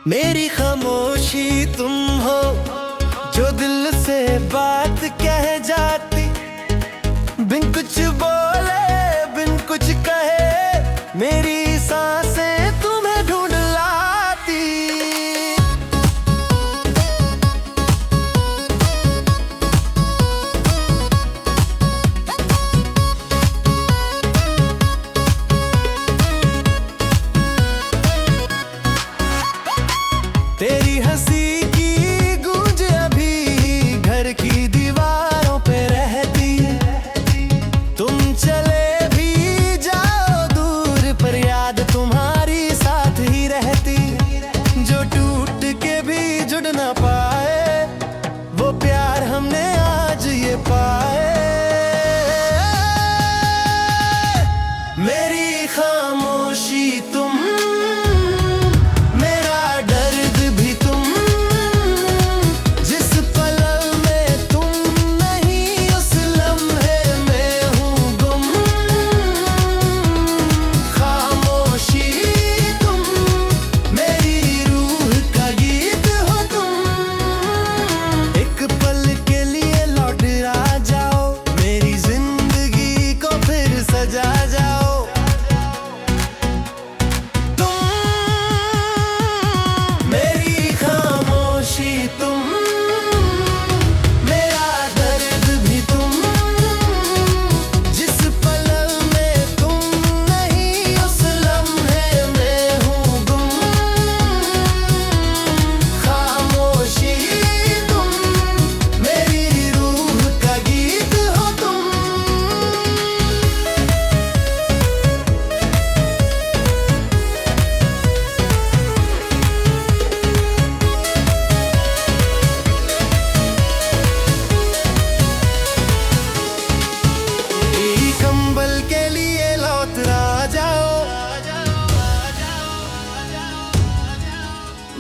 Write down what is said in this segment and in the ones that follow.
मेरी खामोशी तुम हो जो दिल से बात कह जाती, बिन कुछ बोले बिन कुछ कहे मेरी सांसें तुम्हें ढूंढ लाती। तेरी हंसी की गूंज अभी घर की दीवारों पे रहती है। तुम चले भी जाओ दूर पर याद तुम्हारी साथ ही रहती। जो टूट के भी जुड़ ना पाए वो प्यार हमने आज ये पाए। मेरी खामोशी तुम,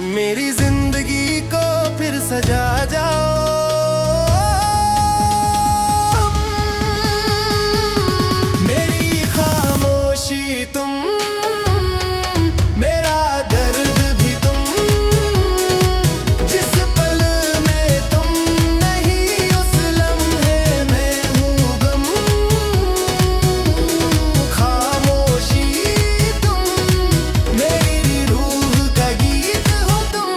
मेरी जिंदगी को फिर सजा जाओ। मेरी खामोशी तुम, मेरा दर्द भी तुम, जिस पल में तुम नहीं उस लम्हे में हूँ गम। खामोशी तुम, मेरी रूह का गीत हो तुम।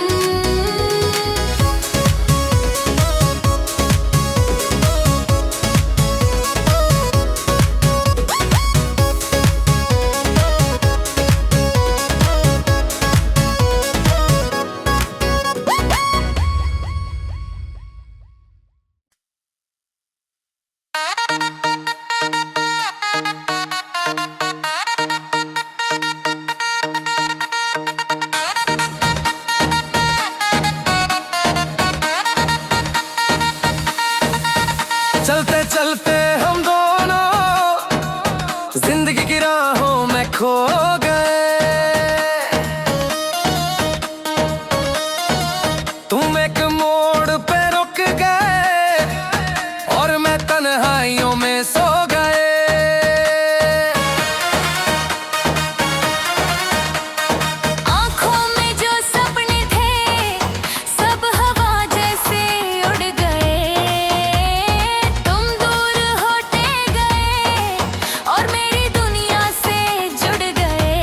चलते चलते हम दोनों जिंदगी की राहों में खो गए। तुम एक मोड़ पे रुक गए और मैं तन्हाइयों में सो गए। आँखों में जो सपने थे सब हवा जैसे उड़ गए। तुम दूर होते गए और मेरी दुनिया से जुड़ गए।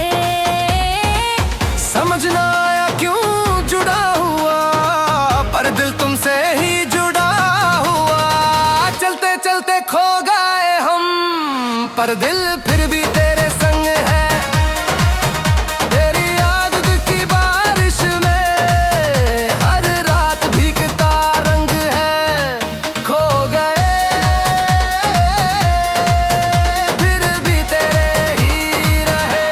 समझ ना आया क्यों जुड़ा हुआ, पर दिल तुमसे ही जुड़ा हुआ। चलते चलते खो गए हम, पर दिल फिर भी तेरे संग है। तेरी याद की बारिश में हर रात भीगता रंग है। खो गए फिर भी तेरे ही रहे।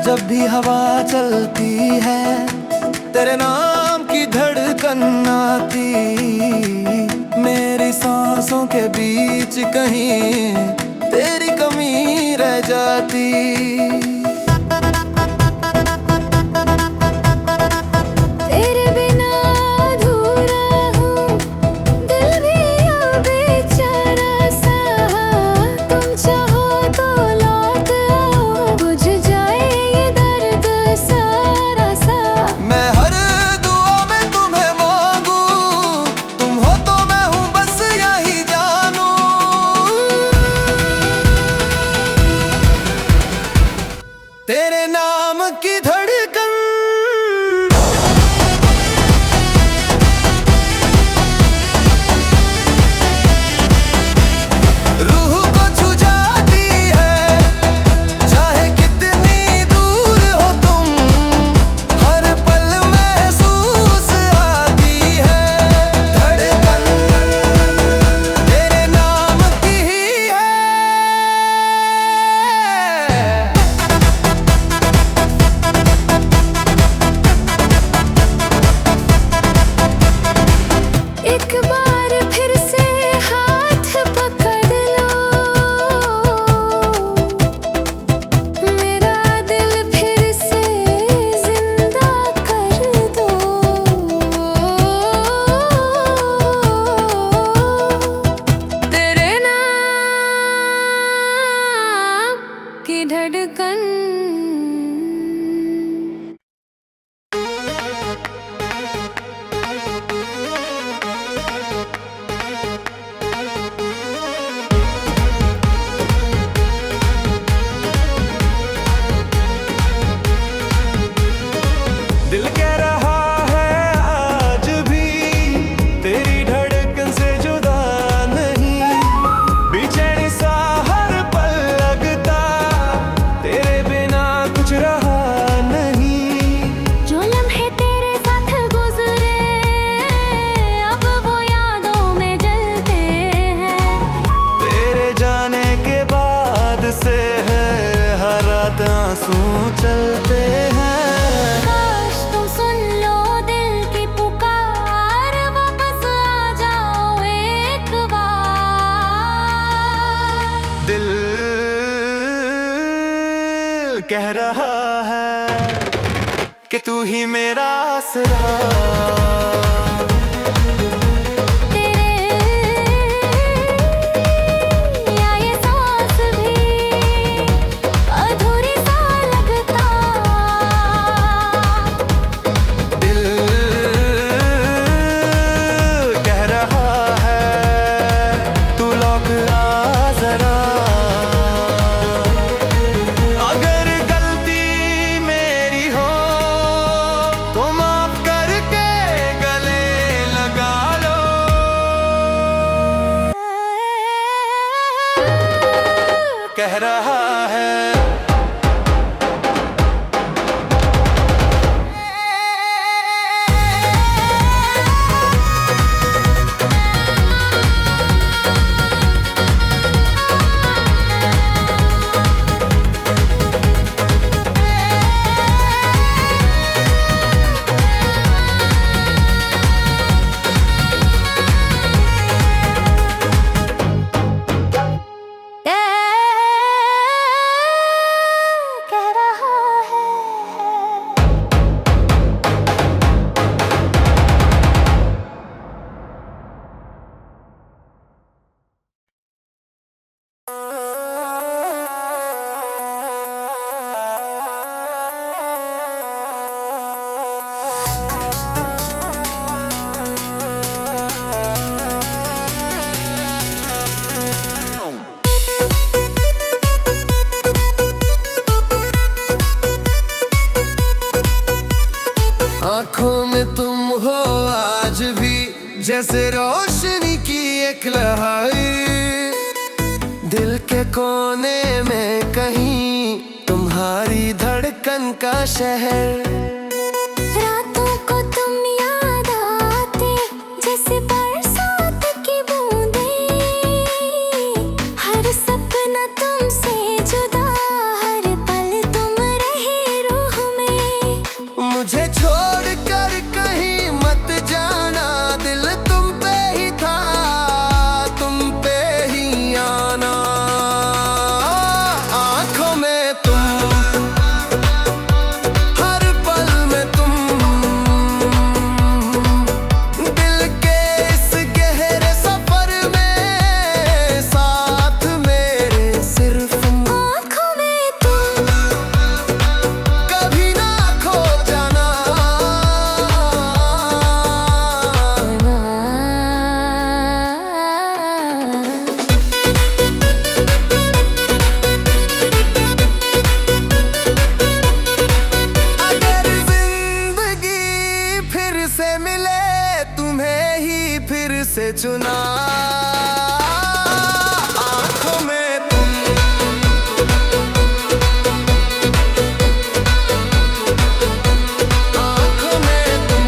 जब भी हवा चलती है तेरे नाम की धड़कन आती, मेरी सांसों के बीच कहीं तेरी कमी रह जाती। तेरे बिना अधूरा हूँ, दिल भी अब बेचारा सा। तुम चाहो तो लौट आओ, बुझ जाए ये दर्द सारा सा। मैं हर दुआ में तुम्हें मांगू, तुम हो तो मैं हूँ बस यही जानू। तेरे नाम की धड़कन रूह को छू जाती है, चाहे कितनी दूर हो तुम, हर पल महसूस आती है। धड़कन तेरे नाम की ही है। एक बार फिर से हाथ पकड़ लो, मेरा दिल फिर से जिंदा कर दो। तेरे नाम की धड़कन। दिल कह रहा है आज भी तेरी धड़कन से जुदा नहीं, बेचैनी सा हर पल लगता, तेरे बिना कुछ रहा नहीं। जो लम्हे तेरे साथ गुजरे अब वो यादों में जलते हैं। तेरे जाने के बाद से है हर रात आंसू चलते हैं। काश तुम सुन लो दिल की पुकार, वापस आ जाओ एक बार। दिल कह रहा है कि तू ही मेरा आसरा। या ये सांस भी अधूरी सा लगता। दिल कह रहा है तू लौट आ जरा। अगर गलती मेरी हो तो माफ करके गले लगा लो। कह रहा है कह रहा है। आंखों में तुम हो आज भी जैसे रोशनी की एक लहाई, दिल के कोने में कहीं तुम्हारी धड़कन का शहर। रातों को तुम याद आते जैसे बरसात की बूंदें, हर सपना तुमसे जुदा, हर पल तुम रहे से चुना। आंखों में तुम, आंखों में तुम,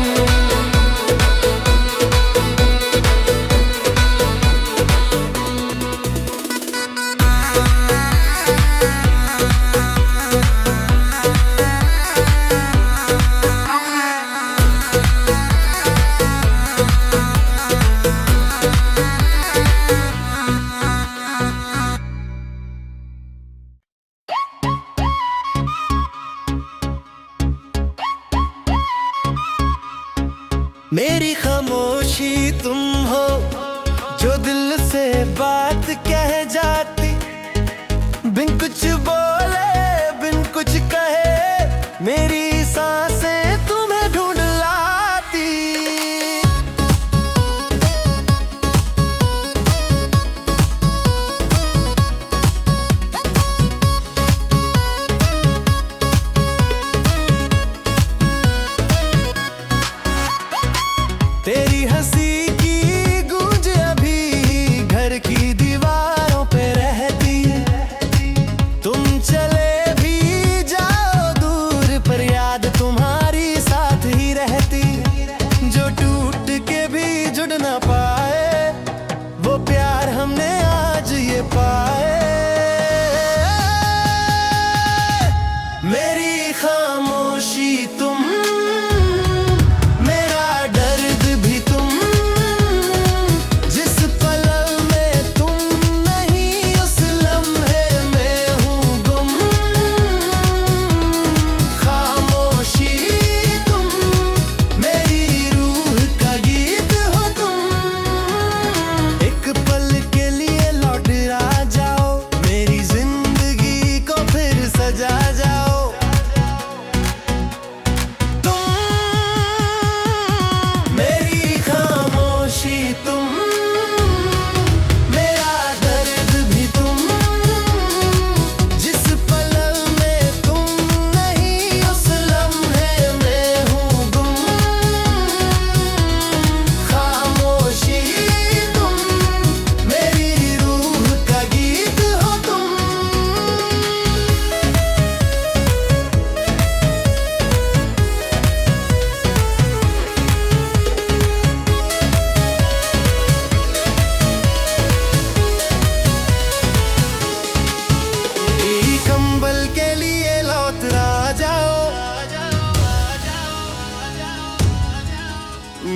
मेरी खामोशी तुम हो जो दिल से बात कह जाती, बिन कुछ बोले बिन कुछ कहे मेरी सांसें तुम्हें ढूंढ लाती। तेरी हंसी की गूंज अभी घर की दीवारों पे रहती है। तुम चले भी जाओ दूर पर याद तुम्हारी साथ ही रहती। जो टूट के भी जुड़ ना पाए वो प्यार हमने आज ये पाए। मेरी खामोशी तुम,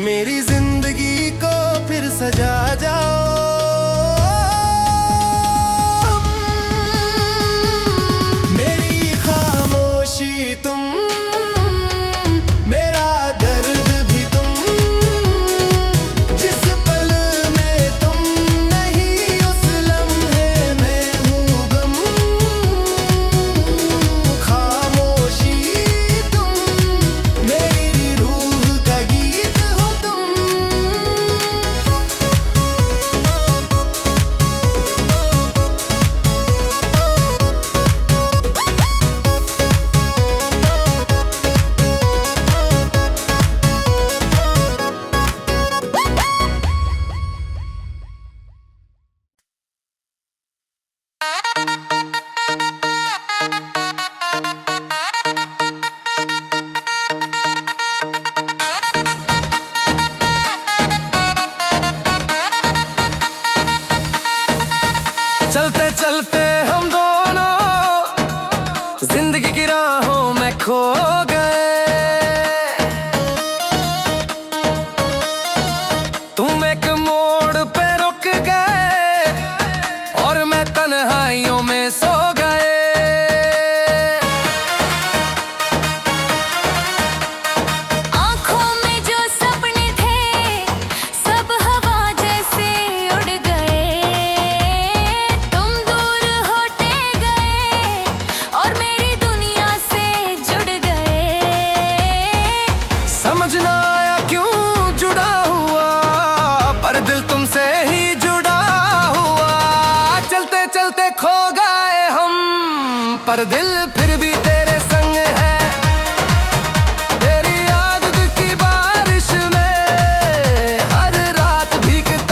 मेरी जिंदगी को फिर सजा जाओ। मेरी खामोशी तुम, मेरा दर्द भी तुम, जिस पल में तुम नहीं उस लम्हे में हूँ गम। खामोशी तुम, मेरी रूह का गीत हो तुम। चलते चलते हम दोनों जिंदगी की राहों में खो गए। तुम एक मोड़ पे रुक गए और मैं तन्हाइयों में सो गए। आँखों में जो सपने थे सब हवा जैसे उड़ गए। तुम दूर होते गए और मेरी दुनिया से जुड़ गए। समझ ना आया क्यों जुड़ा हुआ, पर दिल तुमसे ही जुड़ा हुआ। चलते चलते खो गए हम, पर दिल फिर भी तेरे संग है। तेरी याद की बारिश में हर रात भीगता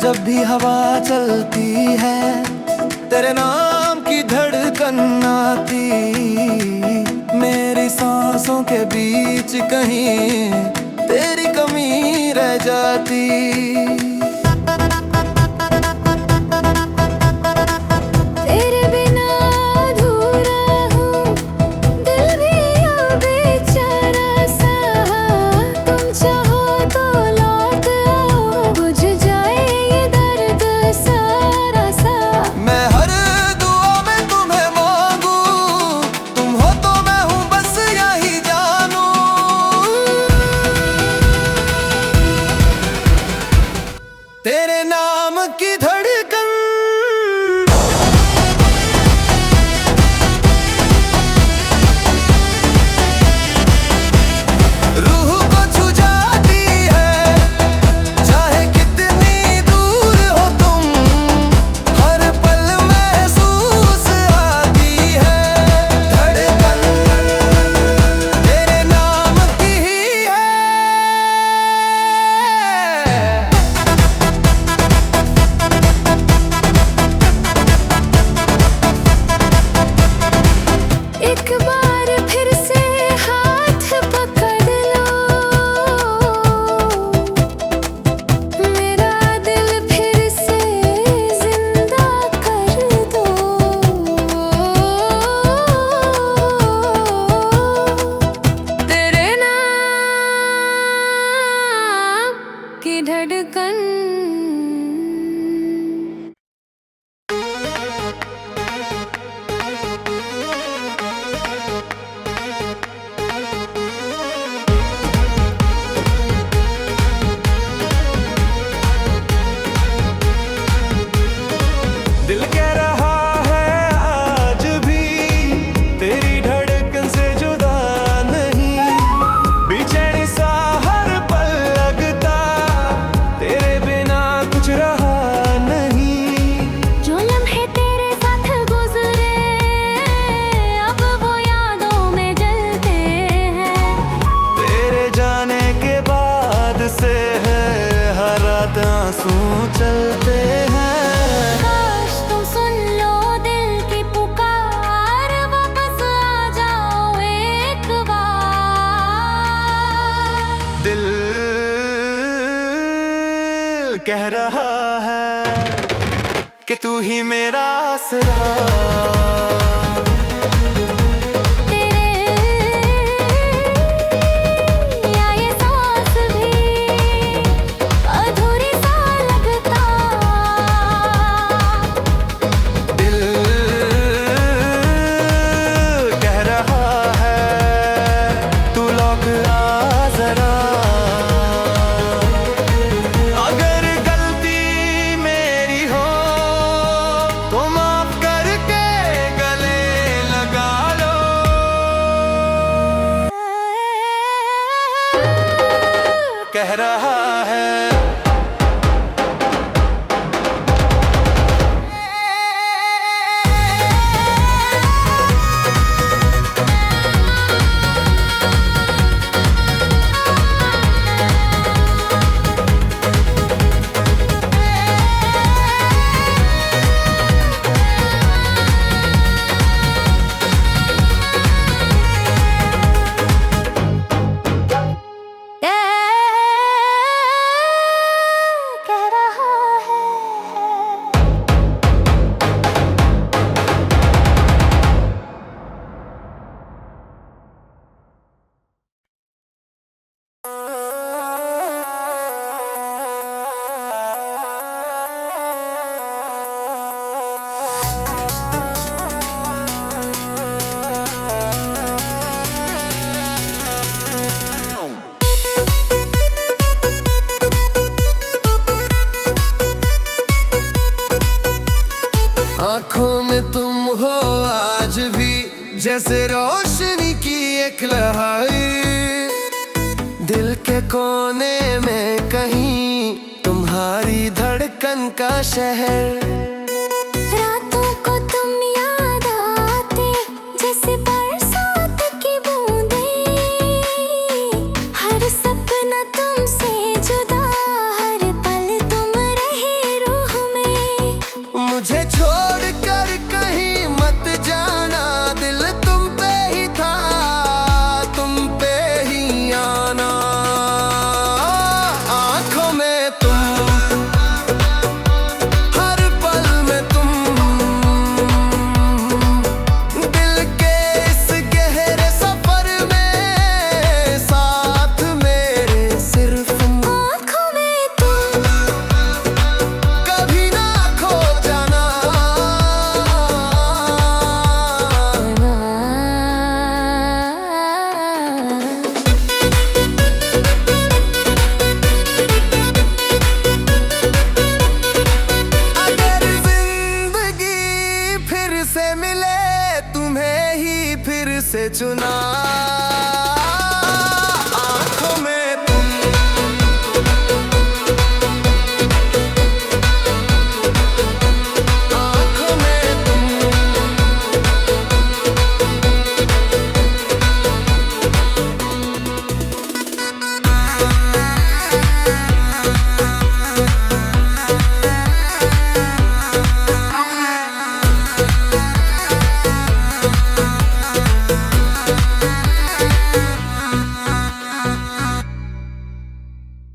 जब भी हवा चलती है तेरे नाम की धड़कन आती, मेरी सांसों के बीच कहीं तेरी कमी रह जाती। तेरे नाम की धड़कन रूह को छू जाती है, चाहे कितनी दूर हो तुम, हर पल महसूस आती है धड़कन तेरे नाम की ही है। एक बार फिर से हाथ पकड़ लो, मेरा दिल फिर से जिंदा कर दो। तेरे नाम की धड़कन दिल कह रहा है आज भी तेरी धड़कन से जुदा नहीं, बेचैनी सा हर पल लगता, तेरे बिना कुछ रहा नहीं। जो लम्हे तेरे साथ गुजरे अब वो यादों में जलते हैं, तेरे जाने के बाद से है हर रात आंसू चलते हैं। दिल कह रहा है कि तू ही मेरा आसरा, कह रहा है। आँखों में तुम हो आज भी जैसे रोशनी की एक लहाई, दिल के कोने में कहीं तुम्हारी धड़कन का शहर। रातों को तुम याद आते जैसे बरसात की बूंदें, हर सपना तुमसे जुदा, हर पल तुम रहे चुना